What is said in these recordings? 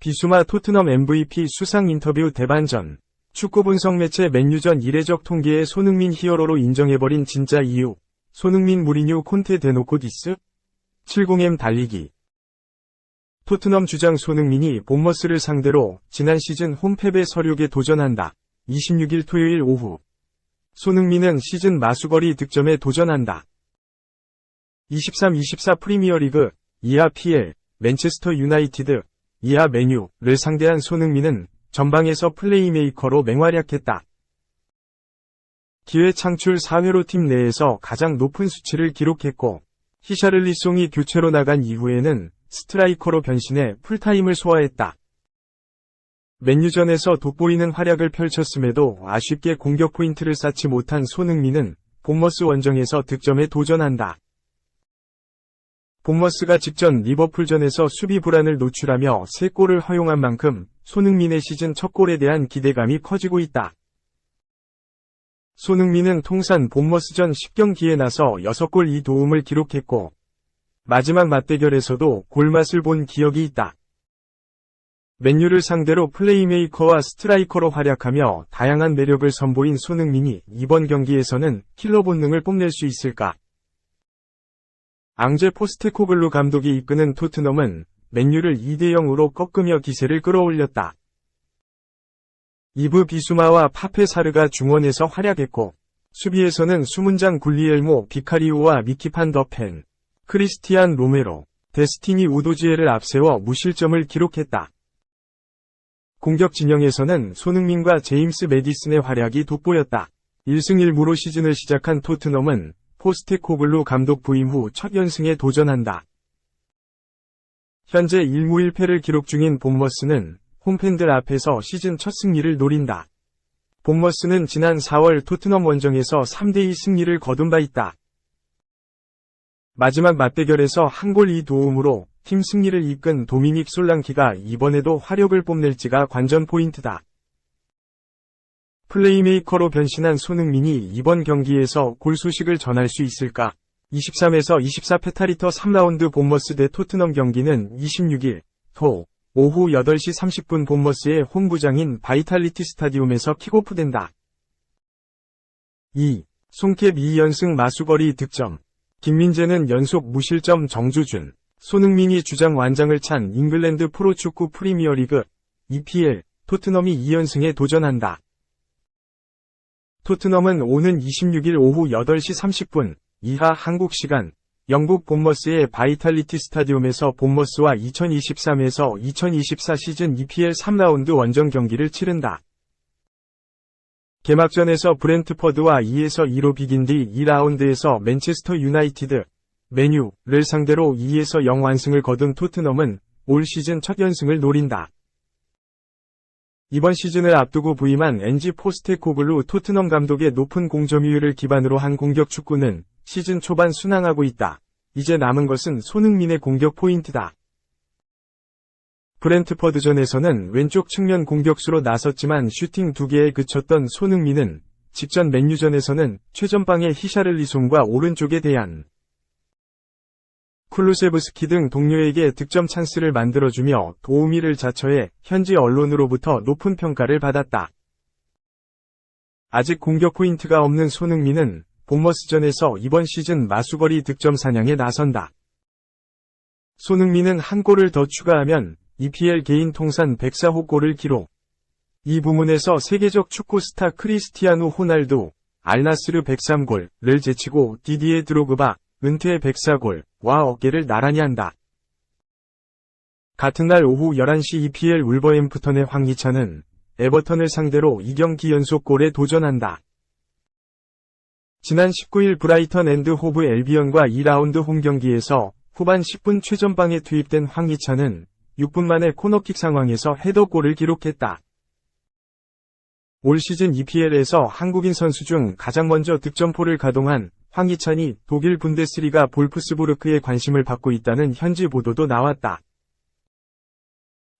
비수마 토트넘 MVP 수상 인터뷰 대반전. 축구 분석 매체 맨유전 이례적 통계에 손흥민 히어로로 인정해버린 진짜 이유. 손흥민 무리뉴 콘테 대놓고 디스? 70M 달리기. 토트넘 주장 손흥민이 본머스를 상대로 지난 시즌 홈패배 서륙에 도전한다. 26일 토요일 오후. 손흥민은 시즌 마수거리 득점에 도전한다. 23-24 프리미어리그, 이하 PL, 맨체스터 유나이티드, 이하 맨유를 상대한 손흥민은 전방에서 플레이메이커로 맹활약했다. 기회 창출 4회로 팀 내에서 가장 높은 수치를 기록했고, 히샤를리송이 교체로 나간 이후에는 스트라이커로 변신해 풀타임을 소화했다. 맨유전에서 돋보이는 활약을 펼쳤음에도 아쉽게 공격 포인트를 쌓지 못한 손흥민은 본머스 원정에서 득점에 도전한다. 본머스가 직전 리버풀전에서 수비 불안을 노출하며 3골을 허용한 만큼 손흥민의 시즌 첫 골에 대한 기대감이 커지고 있다. 손흥민은 통산 본머스전 10경기에 나서 6골 2도움을 기록했고, 마지막 맞대결에서도 골맛을 본 기억이 있다. 맨유를 상대로 플레이메이커와 스트라이커로 활약하며 다양한 매력을 선보인 손흥민이 이번 경기에서는 킬러 본능을 뽐낼 수 있을까? 앙제 포스테코글루 감독이 이끄는 토트넘은 맨유를 2-0으로 꺾으며 기세를 끌어올렸다. 이브 비수마와 파페 사르가 중원에서 활약했고, 수비에서는 수문장 굴리엘모 비카리오와 미키 판 더 펜, 크리스티안 로메로, 데스티니 우도지에를 앞세워 무실점을 기록했다. 공격 진영에서는 손흥민과 제임스 매디슨의 활약이 돋보였다. 1승 1무로 시즌을 시작한 토트넘은 포스테코글루 감독 부임 후 첫 연승에 도전한다. 현재 1무 1패를 기록 중인 본머스는 홈팬들 앞에서 시즌 첫 승리를 노린다. 본머스는 지난 4월 토트넘 원정에서 3-2 승리를 거둔 바 있다. 마지막 맞대결에서 한 골 2도움으로 팀 승리를 이끈 도미닉 솔랑키가 이번에도 화력을 뽐낼지가 관전 포인트다. 플레이메이커로 변신한 손흥민이 이번 경기에서 골 소식을 전할 수 있을까? 23-24 페타리터 3라운드 본머스 대 토트넘 경기는 26일 토 오후 8시 30분 본머스의 홈구장인 바이탈리티 스타디움에서 킥오프된다. 2. 손캡 2연승 마수거리 득점. 김민재는 연속 무실점 정주준. 손흥민이 주장 완장을 찬 잉글랜드 프로축구 프리미어리그 EPL 토트넘이 2연승에 도전한다. 토트넘은 오는 26일 오후 8시 30분 이하 한국 시간 영국 본머스의 바이탈리티 스타디움에서 본머스와 2023에서 2024 시즌 EPL 3라운드 원정 경기를 치른다. 개막전에서 브렌트퍼드와 2-2로 비긴 뒤 2라운드에서 맨체스터 유나이티드, 맨유를 상대로 2-0 완승을 거둔 토트넘은 올 시즌 첫 연승을 노린다. 이번 시즌을 앞두고 부임한 엔지 포스테코글루 토트넘 감독의 높은 공점유율을 기반으로 한 공격 축구는 시즌 초반 순항하고 있다. 이제 남은 것은 손흥민의 공격 포인트다. 브렌트퍼드전에서는 왼쪽 측면 공격수로 나섰지만 슈팅 2개에 그쳤던 손흥민은 직전 맨유전에서는 최전방의 히샤를리송과 오른쪽에 대한 쿨루세브스키 등 동료에게 득점 찬스를 만들어주며 도우미를 자처해 현지 언론으로부터 높은 평가를 받았다. 아직 공격 포인트가 없는 손흥민은 본머스전에서 이번 시즌 마수거리 득점 사냥에 나선다. 손흥민은 한 골을 더 추가하면 EPL 개인 통산 104호 골을 기록. 이 부문에서 세계적 축구 스타 크리스티아누 호날두, 알나스르 103골을 제치고 디디에 드로그바, 은퇴 104골과 어깨를 나란히 한다. 같은 날 오후 11시 EPL 울버햄프턴의 황희찬은 에버턴을 상대로 2경기 연속 골에 도전한다. 지난 19일 브라이턴 앤드 호브 엘비언과 2라운드 홈경기에서 후반 10분 최전방에 투입된 황희찬은 6분 만에 코너킥 상황에서 헤더골을 기록했다. 올 시즌 EPL에서 한국인 선수 중 가장 먼저 득점포를 가동한 황희찬이 독일 분데스리가 볼프스부르크에 관심을 받고 있다는 현지 보도도 나왔다.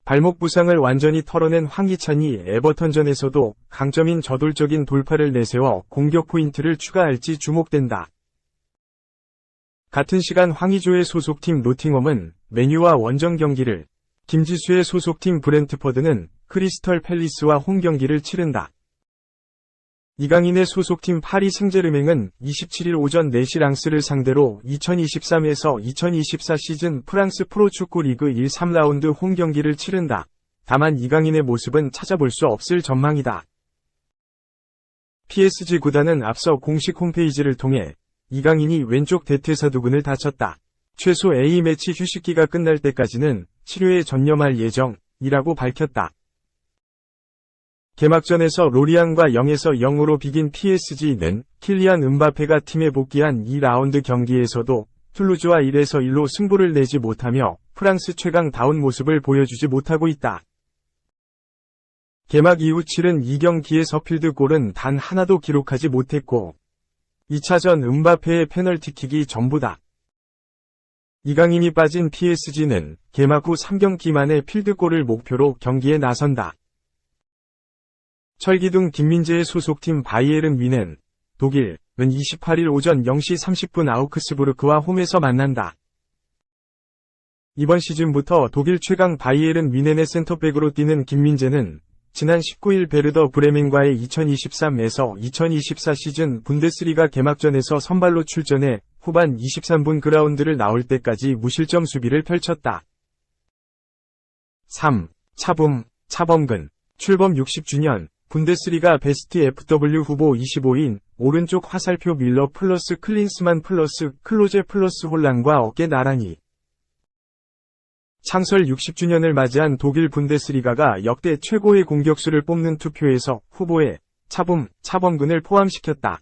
발목 부상을 완전히 털어낸 황희찬이 에버턴전에서도 강점인 저돌적인 돌파를 내세워 공격 포인트를 추가할지 주목된다. 같은 시간 황의조의 소속팀 노팅엄은 맨유와 원정 경기를, 김지수의 소속팀 브렌트퍼드는 크리스털 팰리스와 홈 경기를 치른다. 이강인의 소속팀 파리 생제르맹은 27일 오전 4시 랑스를 상대로 2023에서 2024 시즌 프랑스 프로축구 리그 1, 3라운드 홈 경기를 치른다. 다만 이강인의 모습은 찾아볼 수 없을 전망이다. PSG 구단은 앞서 공식 홈페이지를 통해 이강인이 왼쪽 대퇴사두근을 다쳤다. 최소 A매치 휴식기가 끝날 때까지는 치료에 전념할 예정이라고 밝혔다. 개막전에서 로리앙과 0에서 0으로 비긴 PSG는 킬리안 음바페가 팀에 복귀한 2라운드 경기에서도 툴루즈와 1에서 1로 승부를 내지 못하며 프랑스 최강다운 모습을 보여주지 못하고 있다. 개막 이후 치른 2경기의 서필드 골은 단 하나도 기록하지 못했고 2차전 음바페의 페널티킥이 전부다. 이강인이 빠진 PSG는 개막 후 3경기 만에 필드골을 목표로 경기에 나선다. 철기둥 김민재의 소속팀 바이에른 뮌헨은 독일은 28일 오전 0시 30분 아우크스부르크와 홈에서 만난다. 이번 시즌부터 독일 최강 바이에른 뮌헨의 센터백으로 뛰는 김민재는 지난 19일 베르더 브레멘과의 2023에서 2024 시즌 분데스리가 개막전에서 선발로 출전해 후반 23분 그라운드를 나올 때까지 무실점 수비를 펼쳤다. 3. 차범근 출범 60주년 분데스리가 베스트 FW 후보 25인 오른쪽 화살표 밀러 플러스 클린스만 플러스 클로제 플러스 홀란과 어깨 나란히. 창설 60주년을 맞이한 독일 분데스리가가 역대 최고의 공격수를 뽑는 투표에서 후보에 차범근을 포함시켰다.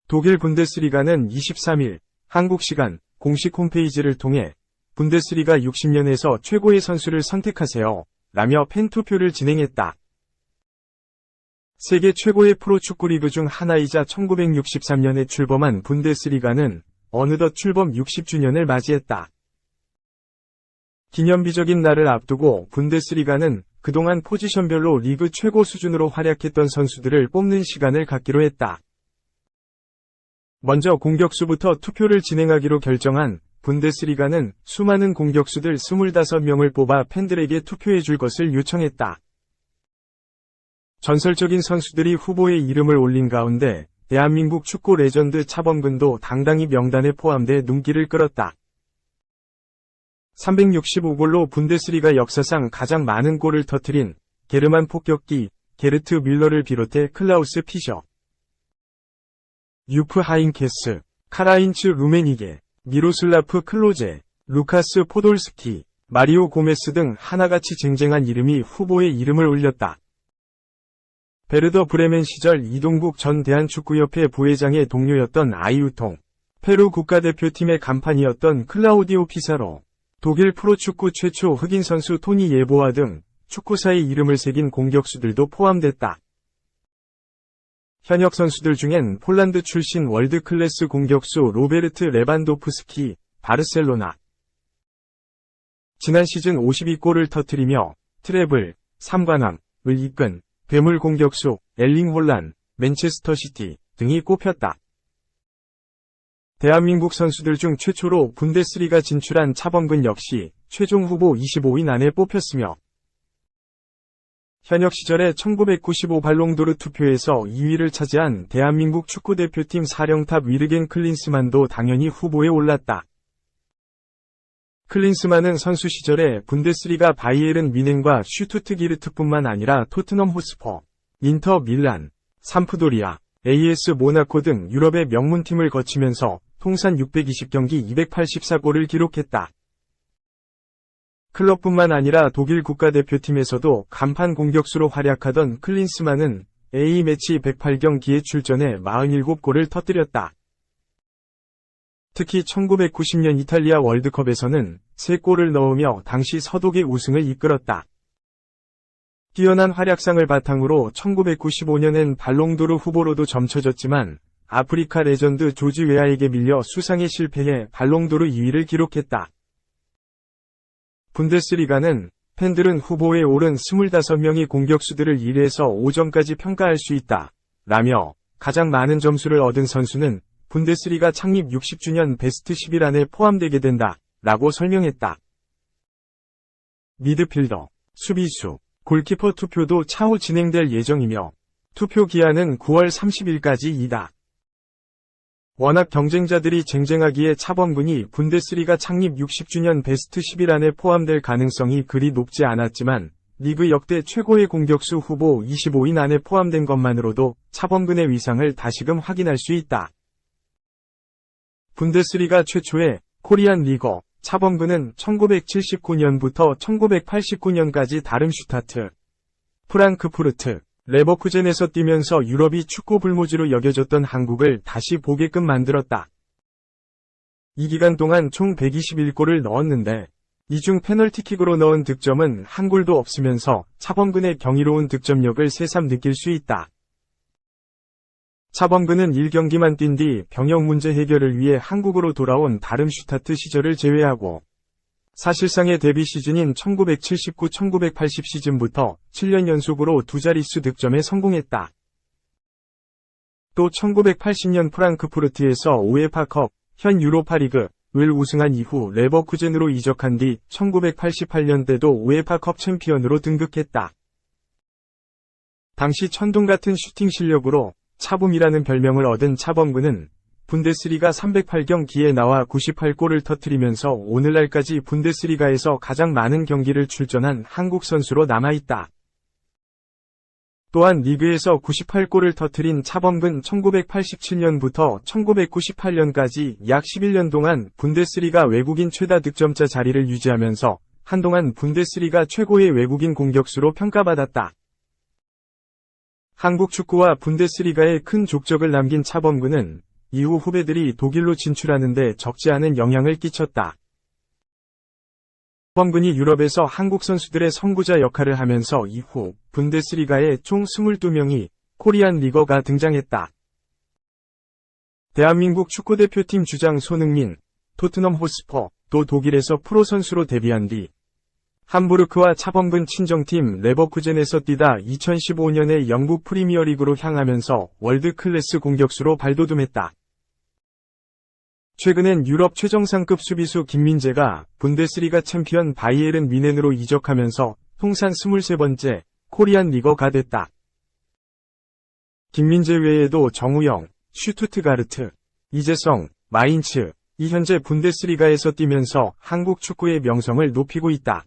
독일 분데스리가는 23일 한국 시간 공식 홈페이지를 통해 분데스리가 60년에서 최고의 선수를 선택하세요 라며 팬투표를 진행했다. 세계 최고의 프로축구 리그 중 하나이자 1963년에 출범한 분데스리가는 어느덧 출범 60주년을 맞이했다. 기념비적인 날을 앞두고 분데스리가는 그동안 포지션별로 리그 최고 수준으로 활약했던 선수들을 뽑는 시간을 갖기로 했다. 먼저 공격수부터 투표를 진행하기로 결정한 분데스리가는 수많은 공격수들 25명을 뽑아 팬들에게 투표해줄 것을 요청했다. 전설적인 선수들이 후보에 이름을 올린 가운데 대한민국 축구 레전드 차범근도 당당히 명단에 포함돼 눈길을 끌었다. 365골로 분데스리가 역사상 가장 많은 골을 터뜨린 게르만 폭격기 게르트 밀러를 비롯해 클라우스 피셔, 유프 하인케스, 카라인츠 루메니게, 미로슬라프 클로제, 루카스 포돌스키, 마리오 고메스 등 하나같이 쟁쟁한 이름이 후보에 이름을 올렸다. 베르더 브레멘 시절 이동국 전 대한축구협회 부회장의 동료였던 아이유통, 페루 국가대표팀의 간판이었던 클라우디오 피사로, 독일 프로축구 최초 흑인 선수 토니 예보아 등 축구사의 이름을 새긴 공격수들도 포함됐다. 현역 선수들 중엔 폴란드 출신 월드클래스 공격수 로베르트 레반도프스키, 바르셀로나. 지난 시즌 52골을 터뜨리며 트래블, 3관왕을 이끈 괴물 공격수 엘링 홀란, 맨체스터 시티 등이 꼽혔다. 대한민국 선수들 중 최초로 분데스리가 진출한 차범근 역시 최종 후보 25인 안에 뽑혔으며 현역 시절에 1995 발롱도르 투표에서 2위를 차지한 대한민국 축구대표팀 사령탑 위르겐 클린스만도 당연히 후보에 올랐다. 클린스만은 선수 시절에 분데스리가 바이에른 뮌헨과 슈투트기르트뿐만 아니라 토트넘 호스퍼, 인터 밀란, 삼프도리아, AS 모나코 등 유럽의 명문팀을 거치면서 통산 620경기 284골을 기록했다. 클럽뿐만 아니라 독일 국가대표팀에서도 간판 공격수로 활약하던 클린스만은 A매치 108경기에 출전해 47골을 터뜨렸다. 특히 1990년 이탈리아 월드컵에서는 3골을 넣으며 당시 서독의 우승을 이끌었다. 뛰어난 활약상을 바탕으로 1995년엔 발롱도르 후보로도 점쳐졌지만 아프리카 레전드 조지 웨아에게 밀려 수상에 실패해 발롱도르 2위를 기록했다. 분데스리가는 팬들은 후보에 오른 25명의 공격수들을 1에서 5점까지 평가할 수 있다. 라며 가장 많은 점수를 얻은 선수는 분데스리가 창립 60주년 베스트 10일 안에 포함되게 된다, 라고 설명했다. 미드필더, 수비수, 골키퍼 투표도 차후 진행될 예정이며 투표 기한은 9월 30일까지이다. 워낙 경쟁자들이 쟁쟁하기에 차범근이 분데스리가 창립 60주년 베스트 10일 안에 포함될 가능성이 그리 높지 않았지만 리그 역대 최고의 공격수 후보 25인 안에 포함된 것만으로도 차범근의 위상을 다시금 확인할 수 있다. 분데스리가 최초의 코리안 리거, 차범근은 1979년부터 1989년까지 다름슈타트, 프랑크푸르트, 레버쿠젠에서 뛰면서 유럽이 축구 불모지로 여겨졌던 한국을 다시 보게끔 만들었다. 이 기간 동안 총 121골을 넣었는데 이 중 페널티킥으로 넣은 득점은 한 골도 없으면서 차범근의 경이로운 득점력을 새삼 느낄 수 있다. 차범근은 1경기만 뛴 뒤 병역 문제 해결을 위해 한국으로 돌아온 다름슈타트 시절을 제외하고 사실상의 데뷔 시즌인 1979-1980 시즌부터 7년 연속으로 두 자릿수 득점에 성공했다. 또 1980년 프랑크푸르트에서 우에파컵, 현 유로파리그를 우승한 이후 레버쿠젠으로 이적한 뒤 1988년대도 우에파컵 챔피언으로 등극했다. 당시 천둥 같은 슈팅 실력으로 차붐이라는 별명을 얻은 차범근은 분데스리가 308경기에 나와 98골을 터뜨리면서 오늘날까지 분데스리가에서 가장 많은 경기를 출전한 한국 선수로 남아있다. 또한 리그에서 98골을 터뜨린 차범근 1987년부터 1998년까지 약 11년 동안 분데스리가 외국인 최다 득점자 자리를 유지하면서 한동안 분데스리가 최고의 외국인 공격수로 평가받았다. 한국 축구와 분데스리가에 큰 족적을 남긴 차범근은 이후 후배들이 독일로 진출하는 데 적지 않은 영향을 끼쳤다. 차범근이 유럽에서 한국 선수들의 선구자 역할을 하면서 이후 분데스리가에 총 22명이 코리안 리거가 등장했다. 대한민국 축구대표팀 주장 손흥민, 토트넘 호스퍼, 또 독일에서 프로 선수로 데뷔한 뒤 함부르크와 차범근 친정팀 레버쿠젠에서 뛰다 2015년에 영국 프리미어리그로 향하면서 월드클래스 공격수로 발돋움했다. 최근엔 유럽 최정상급 수비수 김민재가 분데스리가 챔피언 바이에른 뮌헨으로 이적하면서 통산 23번째 코리안 리거가 됐다. 김민재 외에도 정우영, 슈투트가르트, 이재성, 마인츠, 이 현재 분데스리가에서 뛰면서 한국 축구의 명성을 높이고 있다.